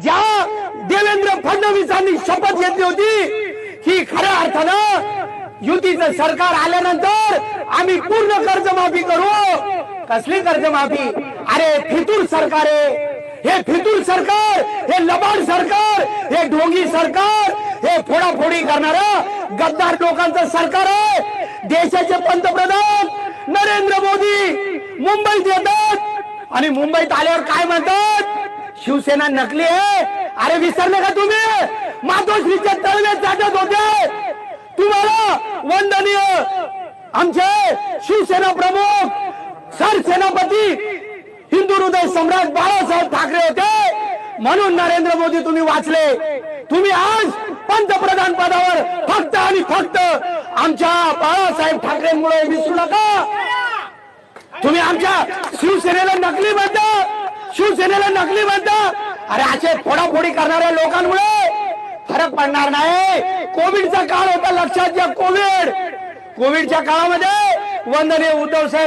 ज्या देवेंद्र फडणवीसांनी शपथ घेतली होती की खऱ्या अर्थानं युतीचं सरकार आल्यानंतर आम्ही पूर्ण कर्जमाफी करू। कसली कर्जमाफी? अरे फितूर सरकार आहे हे, फितूर सरकार, हे लबाड सरकार, हे ढोंगी सरकार, हे फोडाफोडी करणारं गद्दार लोकांचं सरकार आहे। देशाचे पंतप्रधान नरेंद्र मोदी मुंबईत येतात आणि मुंबईत आल्यावर काय म्हणतात? शिवसेना नकली आहे। अरे विसरले का तुम्ही? मातोश्रीच्या तळवे चाटत होते। तुम्हाला वंदनीय आमचे शिवसेना प्रमुख सरसेनापती हिंदू हृदय सम्राट बाळासाहेब ठाकरे होते म्हणून नरेंद्र मोदी तुम्ही वाचले। तुम्ही आज पंतप्रधान पदावर फक्त आणि फक्त आमच्या बाळासाहेब ठाकरेंमुळे विसरू नका। तुम्ही आमच्या शिवसेनेला नकली म्हणता, शिवसेनेला नकली म्हणता। अरे असे फोडाफोडी करणाऱ्या लोकांमुळे फरक पडणार नाही। कोविडचा काळ होता, लक्षात घ्या। कोविडच्या काळामध्ये वंदनीय उद्धव साहेब